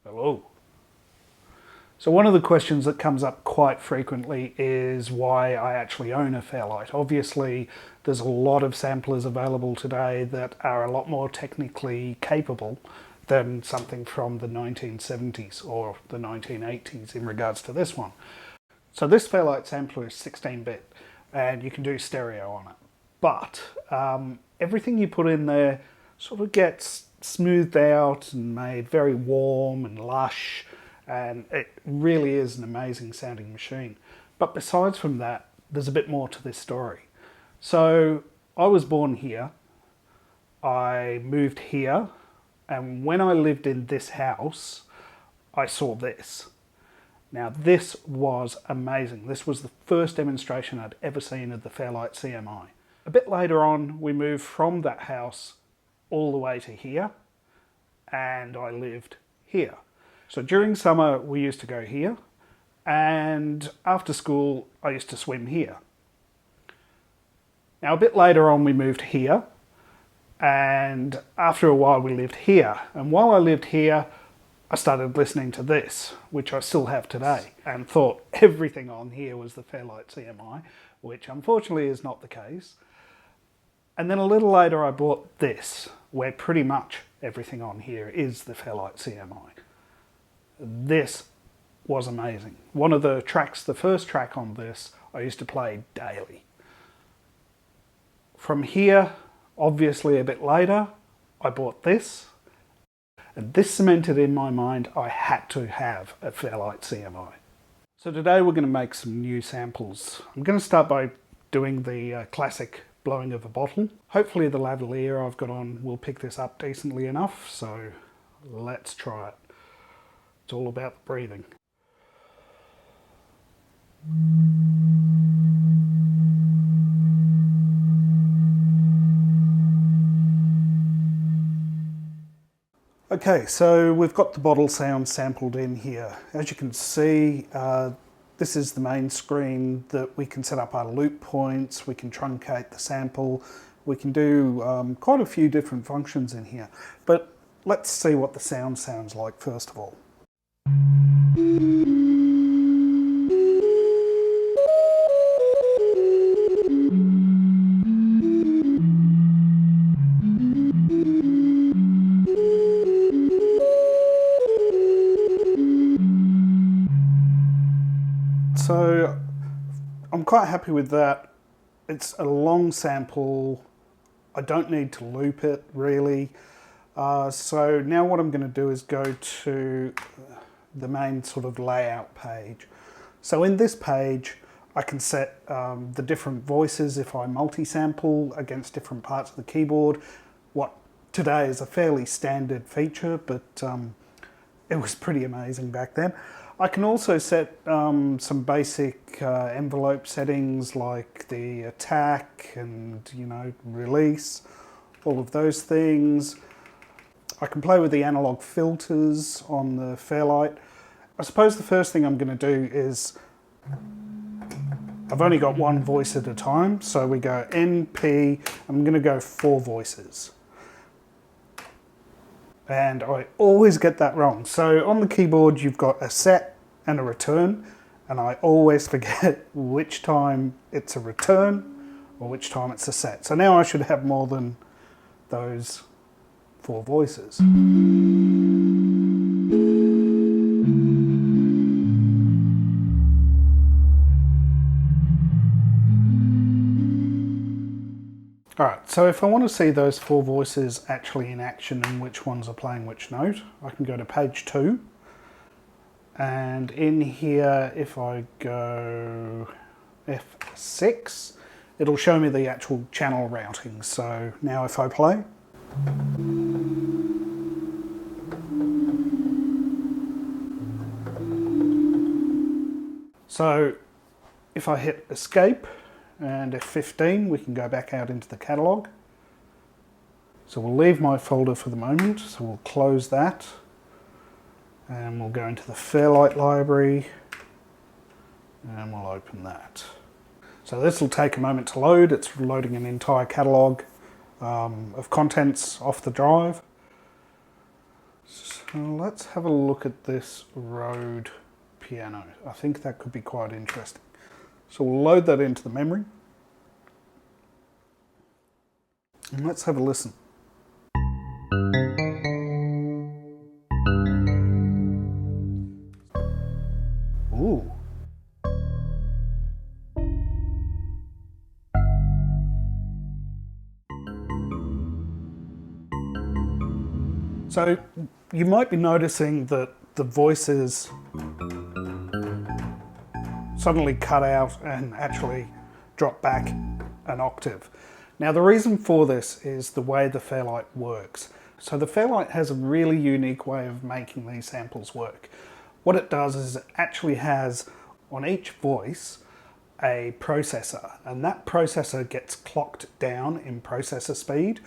Hello. So one of the questions that comes up quite frequently is why I actually own a Fairlight. Obviously, there's a lot of samplers available today that are a lot more technically capable than something from the 1970s or the 1980s in regards to this one. So this Fairlight sampler is 16-bit and you can do stereo on it. But everything you put in there sort of gets smoothed out and made very warm and lush, and it really is an amazing sounding machine. But besides from that, there's a bit more to this story. So I was born here, I moved here, and when I lived in this house, I saw this. Now this was amazing. This was the first demonstration I'd ever seen of the Fairlight CMI. A bit later on, we moved from that house all the way to here, and I lived here. So during summer we used to go here, and after school I used to swim here. Now a bit later on we moved here, and after a while we lived here, and while I lived here I started listening to this, which I still have today, and thought everything on here was the Fairlight CMI, which unfortunately is not the case. And then a little later I bought this, where pretty much everything on here is the Fairlight CMI. This was amazing. One of the tracks, the first track on this, I used to play daily. From here, obviously a bit later, I bought this, and this cemented in my mind I had to have a Fairlight CMI. So today we're going to make some new samples. I'm going to start by doing the classic blowing of a bottle. Hopefully the lavalier I've got on will pick this up decently enough, so let's try it. It's all about the breathing. Okay, so we've got the bottle sound sampled in here. As you can see, this is the main screen that we can set up our loop points, we can truncate the sample, we can do quite a few different functions in here. But let's see what the sound sounds like first of all. So I'm quite happy with that. It's a long sample. I don't need to loop it really. So now what I'm going to do is go to the main sort of layout page. So in this page I can set the different voices if I multi-sample against different parts of the keyboard. What today is a fairly standard feature, but it was pretty amazing back then. I can also set some basic envelope settings like the attack and, you know, release, all of those things. I can play with the analog filters on the Fairlight. I suppose the first thing I'm going to do is, I've only got one voice at a time, so we go N, P, I'm going to go 4 voices. And I always get that wrong. So on the keyboard you've got a set and a return, and I always forget which time it's a return or which time it's a set. So now I should have more than those 4 voices. Alright, so if I want to see those 4 voices actually in action and which ones are playing which note, I can go to page 2. And in here, if I go F6, it'll show me the actual channel routing. So now if I play, so if I hit escape and F15, we can go back out into the catalogue. So we'll leave my folder for the moment, so we'll close that. And we'll go into the Fairlight library and we'll open that. So this will take a moment to load. It's loading an entire catalogue of contents off the drive. So let's have a look at this Rode piano. I think that could be quite interesting. So we'll load that into the memory. And let's have a listen. Ooh. So you might be noticing that the voices suddenly cut out and actually drop back an octave. Now the reason for this is the way the Fairlight works. So the Fairlight has a really unique way of making these samples work. What it does is it actually has on each voice a processor, and that processor gets clocked down in processor speed,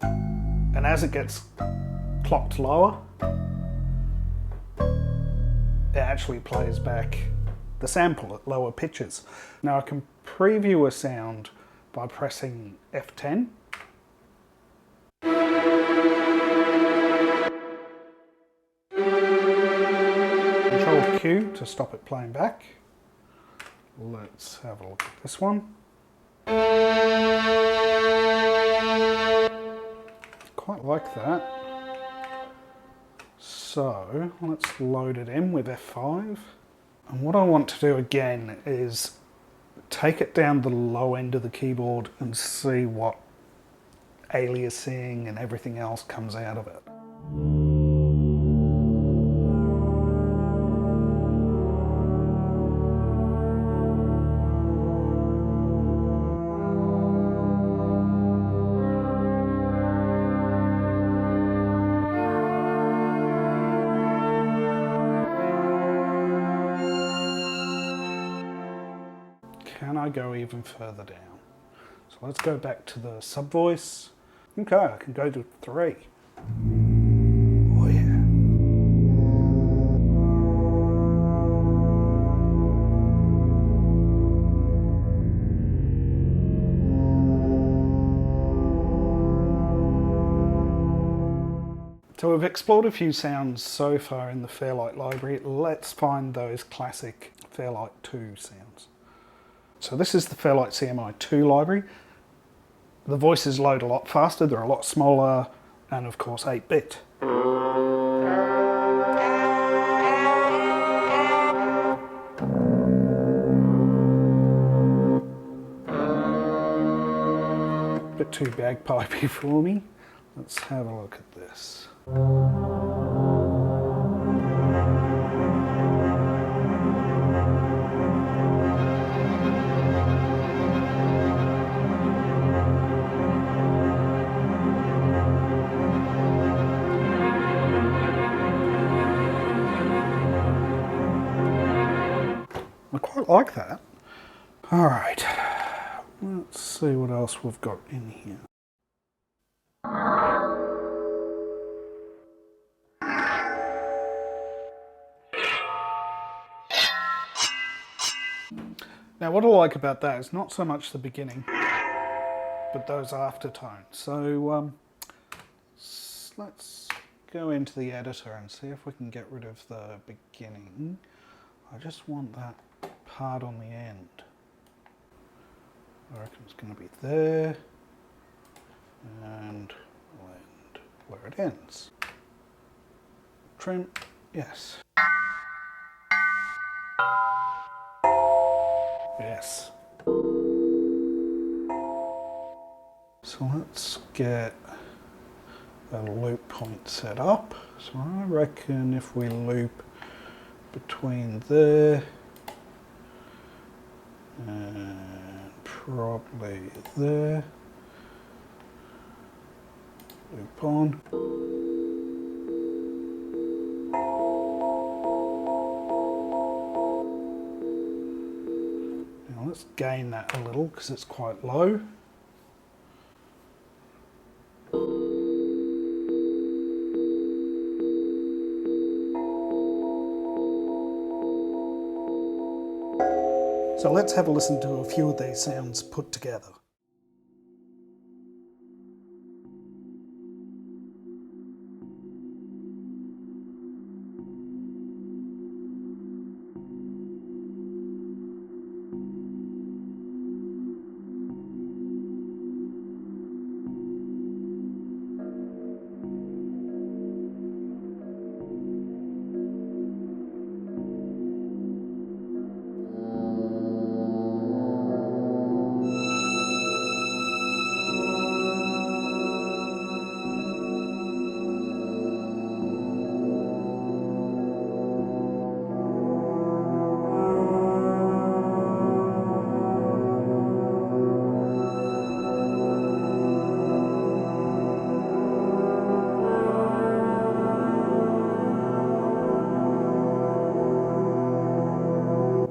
and as it gets clocked lower, it actually plays back the sample at lower pitches. Now I can preview a sound by pressing F10. Control Q to stop it playing back. Let's have a look at this one. Quite like that. So let's load it in with F5. And what I want to do again is take it down the low end of the keyboard and see what aliasing and everything else comes out of it. Can I go even further down? So let's go back to the sub voice. Okay, I can go to 3. Oh yeah. So we've explored a few sounds so far in the Fairlight library. Let's find those classic Fairlight 2 sounds. So this is the Fairlight CMI 2 library. The voices load a lot faster, they're a lot smaller, and of course 8-bit. Bit too bagpipey for me. Let's have a look at this. I quite like that. All right, let's see what else we've got in here. Now what I like about that is not so much the beginning, but those aftertones. So let's go into the editor and see if we can get rid of the beginning. I just want that part on the end. I reckon it's going to be there and land where it ends. Trim, yes. Yes. So let's get a loop point set up. So I reckon if we loop between there and probably there, loop on. Now let's gain that a little because it's quite low. So let's have a listen to a few of these sounds put together.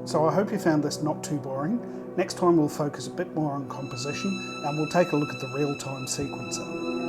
So I hope you found this not too boring. Next time we'll focus a bit more on composition and we'll take a look at the real-time sequencer.